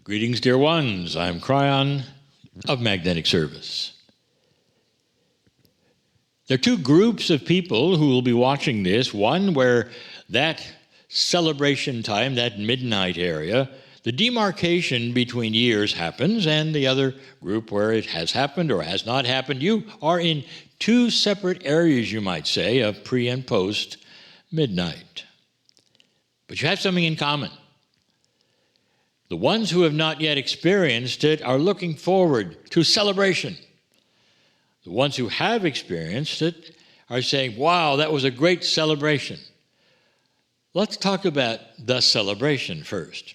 Greetings, dear ones. I'm Kryon of Magnetic Service. There are two groups of people who will be watching this. One where that celebration time, that midnight area, the demarcation between years happens, and the other group where it has happened or has not happened. You are in two separate areas, you might say, of pre and post midnight. But you have something in common. The ones who have not yet experienced it are looking forward to celebration. The ones who have experienced it are saying, wow, that was a great celebration. Let's talk about the celebration first.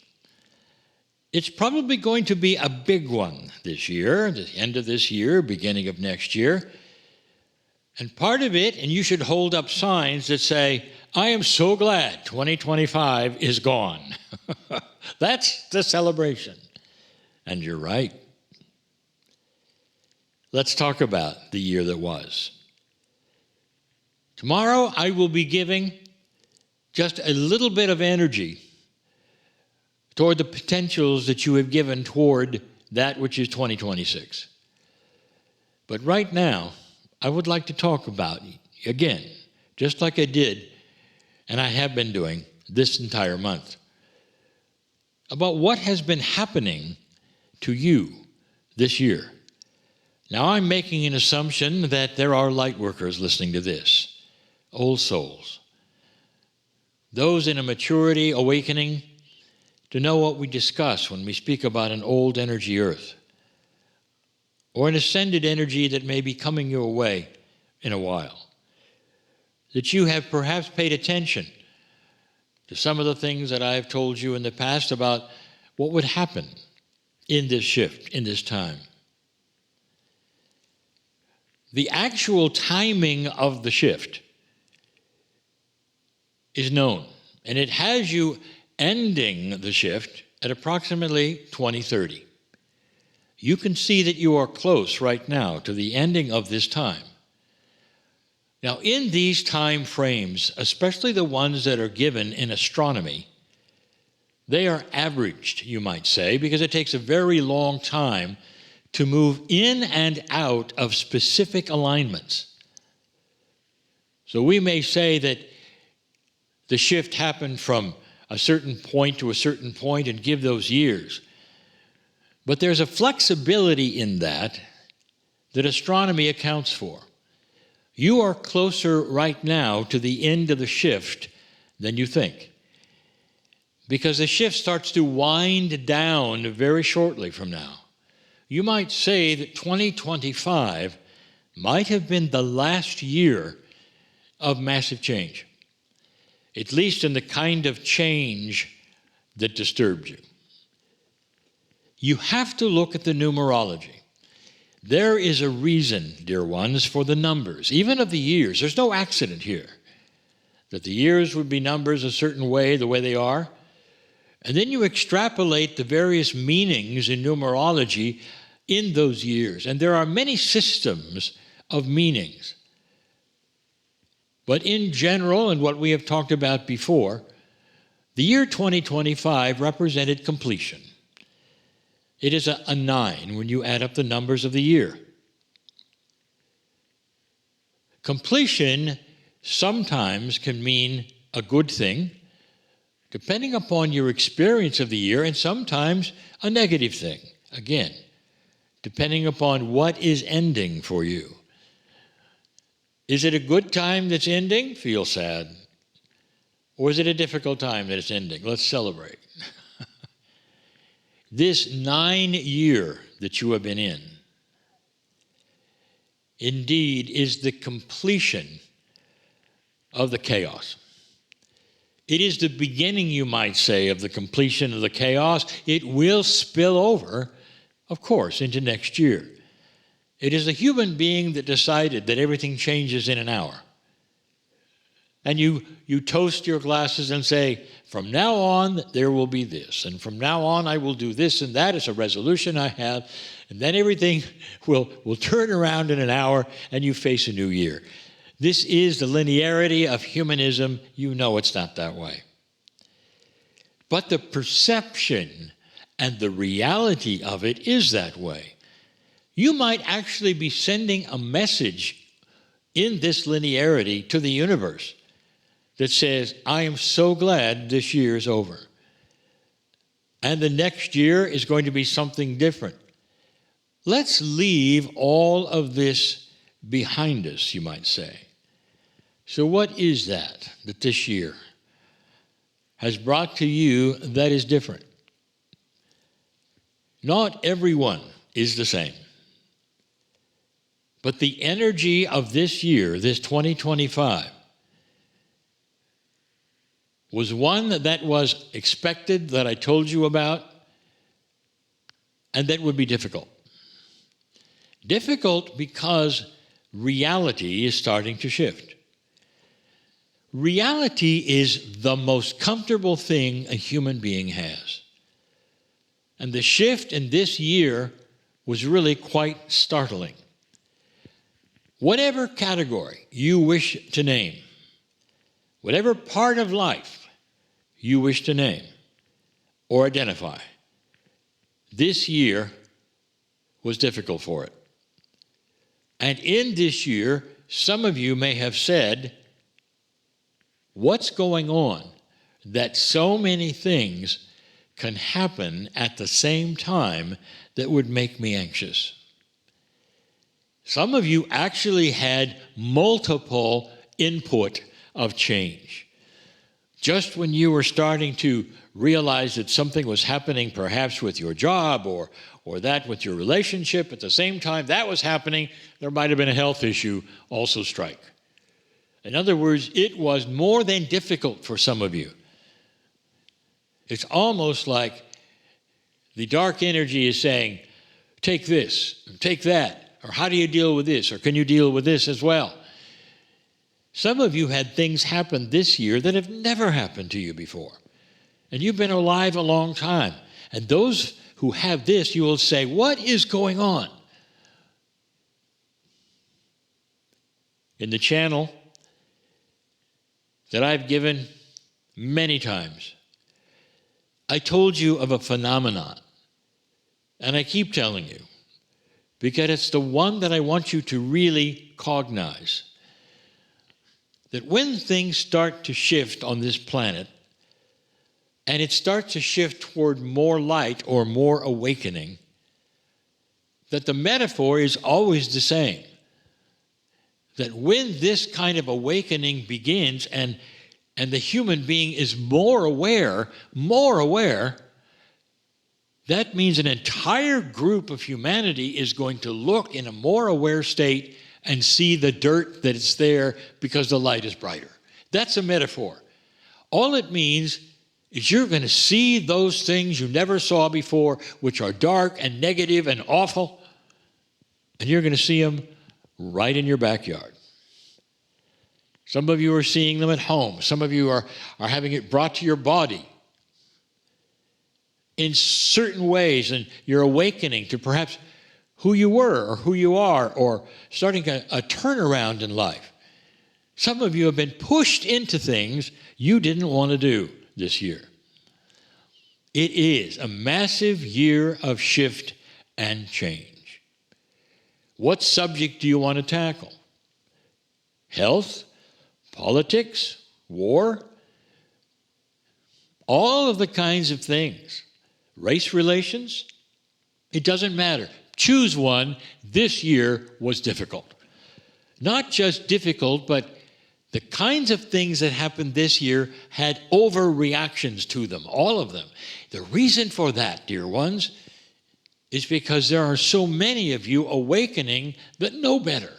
It's probably going to be a big one this year, the end of this year, beginning of next year. And part of it, and you should hold up signs that say, I am so glad 2025 is gone. That's the celebration. And you're right. Let's talk about the year that was. Tomorrow I will be giving just a little bit of energy toward the potentials that you have given toward that which is 2026. But right now, I would like to talk about, again, just like I did, and I have been doing this entire month, about what has been happening to you this year. Now, I'm making an assumption that there are light workers listening to this, old souls, those in a maturity, awakening, to know what we discuss when we speak about an old energy earth, or an ascended energy that may be coming your way in a while, that you have perhaps paid attention to some of the things that I have told you in the past about what would happen in this shift, in this time. The actual timing of the shift is known, and it has you ending the shift at approximately 2030. You can see that you are close right now to the ending of this time. Now, in these time frames, especially the ones that are given in astronomy, they are averaged, you might say, because it takes a very long time to move in and out of specific alignments. So we may say that the shift happened from a certain point to a certain point and give those years. But there's a flexibility in that astronomy accounts for. You are closer right now to the end of the shift than you think, because the shift starts to wind down very shortly from now. You might say that 2025 might have been the last year of massive change, at least in the kind of change that disturbed you. You have to look at the numerology. There is a reason, dear ones, for the numbers, even of the years. There's no accident here, that the years would be numbers a certain way, the way they are. And then you extrapolate the various meanings in numerology in those years. And there are many systems of meanings. But in general, and what we have talked about before, the year 2025 represented completion. It is a 9 when you add up the numbers of the year. Completion sometimes can mean a good thing, depending upon your experience of the year, and sometimes a negative thing, again, depending upon what is ending for you. Is it a good time that's ending? Feel sad. Or is it a difficult time that it's ending? Let's celebrate. This 9 year that you have been in, indeed, is the completion of the chaos. It is the beginning, you might say, of the completion of the chaos. It will spill over, of course, into next year. It is a human being that decided that everything changes in an hour. And you toast your glasses and say, from now on, there will be this. And from now on, I will do this and that. It's a resolution I have. And then everything will turn around in an hour and you face a new year. This is the linearity of humanism. You know it's not that way. But the perception and the reality of it is that way. You might actually be sending a message in this linearity to the universe that says, I am so glad this year is over. And the next year is going to be something different. Let's leave all of this behind us, you might say. So what is that this year has brought to you that is different? Not everyone is the same. But the energy of this year, this 2025, was one that was expected, that I told you about, and that would be difficult. Difficult because reality is starting to shift. Reality is the most comfortable thing a human being has. And the shift in this year was really quite startling. Whatever category you wish to name, whatever part of life you wish to name or identify, this year was difficult for it. And in this year, some of you may have said, what's going on that so many things can happen at the same time that would make me anxious? Some of you actually had multiple input of change. Just when you were starting to realize that something was happening perhaps with your job or that with your relationship, at the same time that was happening, there might have been a health issue also strike. In other words, it was more than difficult for some of you. It's almost like the dark energy is saying, take this, take that, or how do you deal with this, or can you deal with this as well? Some of you had things happen this year that have never happened to you before. And you've been alive a long time. And those who have this, you will say, what is going on? In the channel that I've given many times, I told you of a phenomenon. And I keep telling you, because it's the one that I want you to really cognize. That when things start to shift on this planet, and it starts to shift toward more light or more awakening, that the metaphor is always the same. That when this kind of awakening begins and the human being is more aware, that means an entire group of humanity is going to look in a more aware state and see the dirt that is there because the light is brighter. That's a metaphor. All it means is you're going to see those things you never saw before, which are dark and negative and awful, and you're going to see them right in your backyard. Some of you are seeing them at home. Some of you are having it brought to your body in certain ways, and you're awakening to perhaps who you were or who you are, or starting a turnaround in life. Some of you have been pushed into things you didn't want to do this year. It is a massive year of shift and change. What subject do you want to tackle? Health, politics, war, all of the kinds of things. Race relations, it doesn't matter. Choose one. This year was difficult. Not just difficult, but the kinds of things that happened this year had overreactions to them, all of them. The reason for that, dear ones, is because there are so many of you awakening that know better.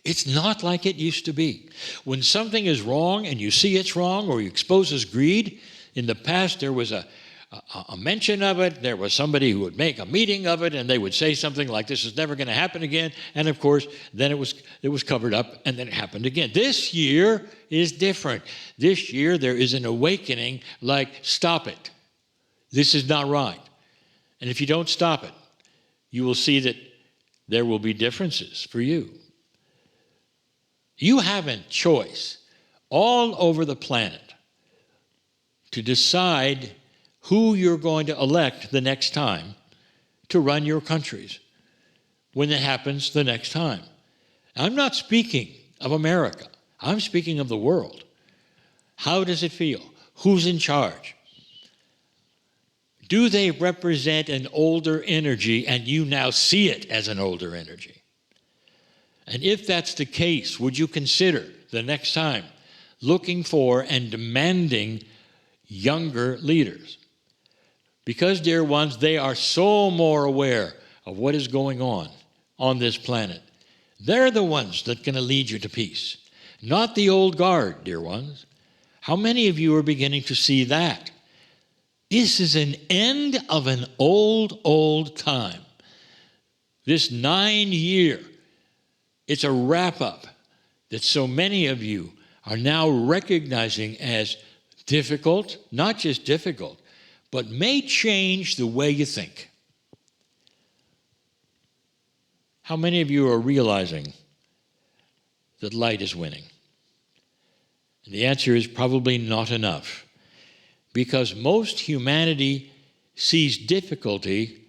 It's not like it used to be. When something is wrong and you see it's wrong or you exposes greed, in the past there was a mention of it. There was somebody who would make a meeting of it, and they would say something like, this is never going to happen again. And of course, then it was covered up, and then it happened again. This year is different. This year there is an awakening like, stop it. This is not right. And if you don't stop it, you will see that there will be differences for you. You have a choice all over the planet to decide who you're going to elect the next time to run your countries when it happens the next time. I'm not speaking of America. I'm speaking of the world. How does it feel? Who's in charge? Do they represent an older energy and you now see it as an older energy? And if that's the case, would you consider the next time looking for and demanding younger leaders? Because, dear ones, they are so more aware of what is going on this planet. They're the ones that are going to lead you to peace, not the old guard, dear ones. How many of you are beginning to see that? This is an end of an old time. This 9-year, it's a wrap-up that so many of you are now recognizing as difficult, not just difficult, but may change the way you think. How many of you are realizing that light is winning? And the answer is probably not enough, because most humanity sees difficulty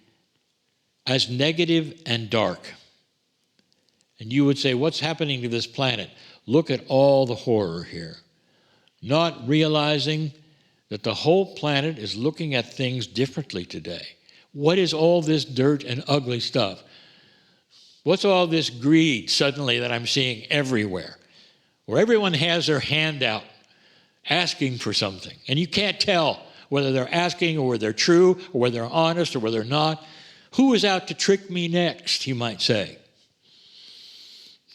as negative and dark. And you would say, what's happening to this planet? Look at all the horror here. Not realizing that the whole planet is looking at things differently today. What is all this dirt and ugly stuff? What's all this greed suddenly that I'm seeing everywhere? Where everyone has their hand out asking for something. And you can't tell whether they're asking or whether they're true or whether they're honest or whether they're not. Who is out to trick me next, you might say.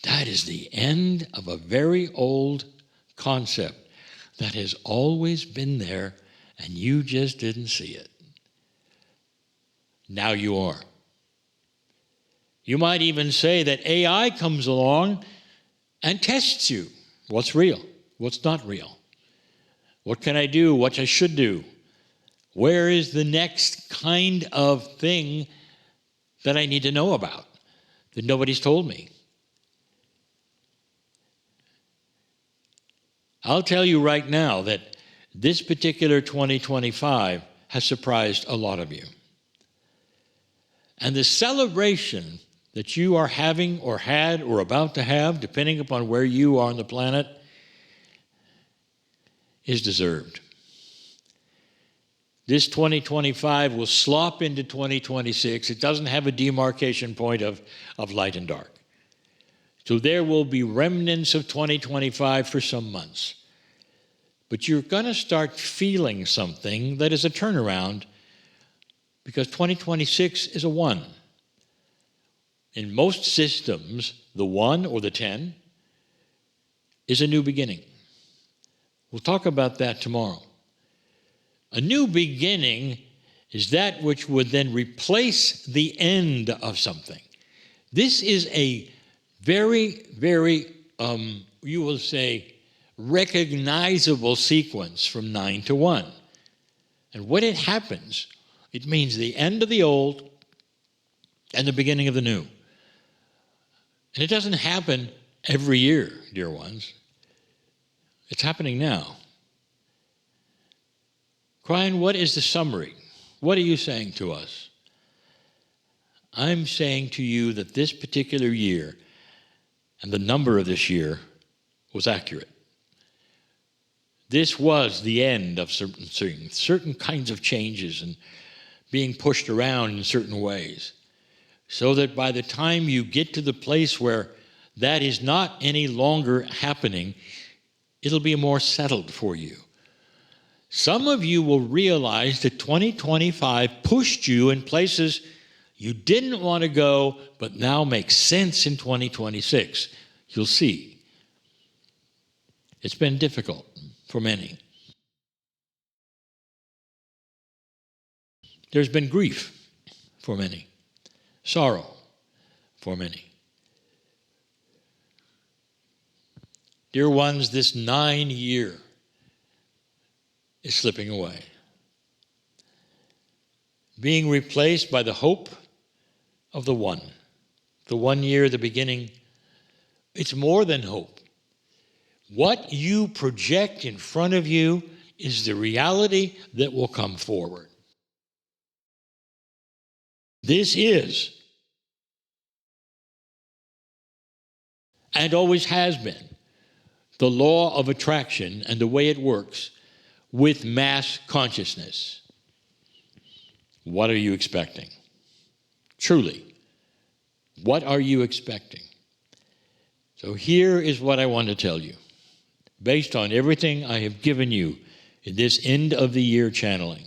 That is the end of a very old concept that has always been there and you just didn't see it. Now you are. You might even say that AI comes along and tests you. What's real? What's not real? What can I do? What I should do? Where is the next kind of thing that I need to know about that nobody's told me? I'll tell you right now that this particular 2025 has surprised a lot of you. And the celebration that you are having or had or about to have, depending upon where you are on the planet, is deserved. This 2025 will slop into 2026. It doesn't have a demarcation point of light and dark. So there will be remnants of 2025 for some months. But you're going to start feeling something that is a turnaround, because 2026 is a 1. In most systems, the 1 or the 10 is a new beginning. We'll talk about that tomorrow. A new beginning is that which would then replace the end of something. This is a very, very, you will say, recognizable sequence from 9 to 1. And when it happens, it means the end of the old and the beginning of the new. And it doesn't happen every year, dear ones. It's happening now. Kryon, what is the summary? What are you saying to us? I'm saying to you that this particular year and the number of this year was accurate. This was the end of certain things, certain kinds of changes and being pushed around in certain ways, so that by the time you get to the place where that is not any longer happening, it'll be more settled for you. Some of you will realize that 2025 pushed you in places you didn't want to go, but now make sense in 2026. You'll see. It's been difficult for many. There's been grief for many, sorrow for many. Dear ones, this 9-year is slipping away, being replaced by the hope of the 1. The 1 year, the beginning. It's more than hope. What you project in front of you is the reality that will come forward. This is, and always has been, the law of attraction and the way it works with mass consciousness. What are you expecting? Truly, what are you expecting? So here is what I want to tell you, based on everything I have given you in this end of the year channeling.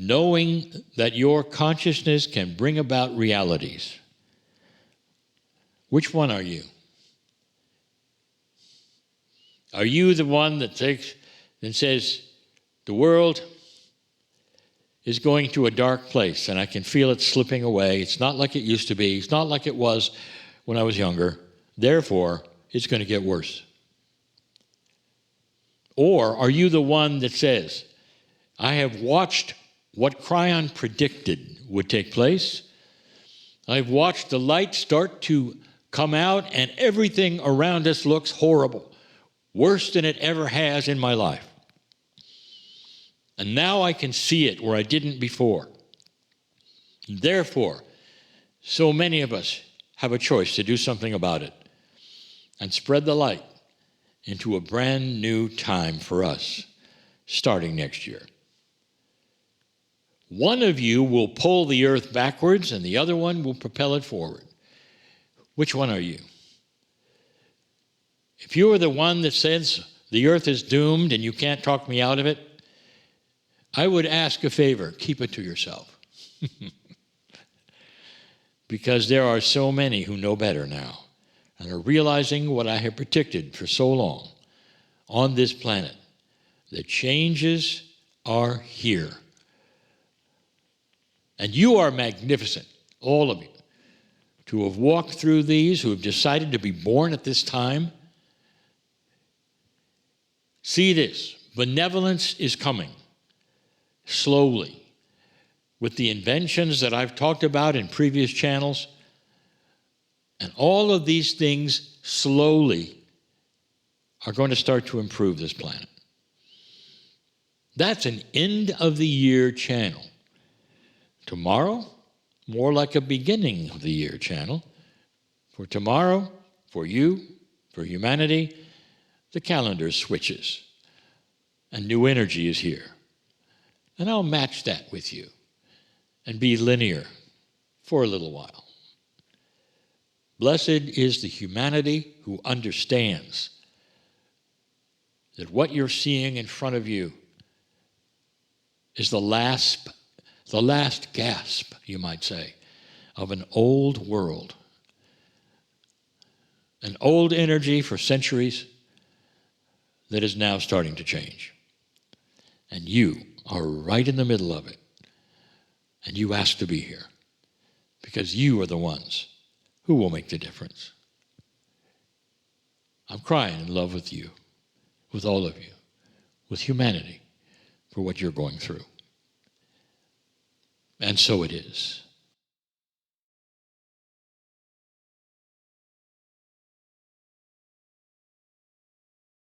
Knowing that your consciousness can bring about realities. Which one are you? Are you the one that takes and says, the world is going to a dark place and I can feel it slipping away. It's not like it used to be. It's not like it was when I was younger. Therefore, it's going to get worse. Or are you the one that says, I have watched what Kryon predicted would take place. I've watched the light start to come out and everything around us looks horrible, worse than it ever has in my life. And now I can see it where I didn't before. Therefore, so many of us have a choice to do something about it and spread the light into a brand new time for us, starting next year. One of you will pull the earth backwards and the other one will propel it forward. Which one are you? If you are the one that says the earth is doomed and you can't talk me out of it, I would ask a favor, keep it to yourself. Because there are so many who know better now and are realizing what I have predicted for so long on this planet. The changes are here. And you are magnificent, all of you, to have walked through these, who have decided to be born at this time. See this, benevolence is coming slowly with the inventions that I've talked about in previous channels. And all of these things slowly are going to start to improve this planet. That's an end of the year channel. Tomorrow, more like a beginning of the year channel. For tomorrow, for you, for humanity, the calendar switches and new energy is here. And I'll match that with you and be linear for a little while. Blessed is the humanity who understands that what you're seeing in front of you is the last gasp, you might say, of an old world. An old energy for centuries that is now starting to change. And you are right in the middle of it. And you ask to be here because you are the ones who will make the difference. I'm crying in love with you, with all of you, with humanity for what you're going through. And so it is.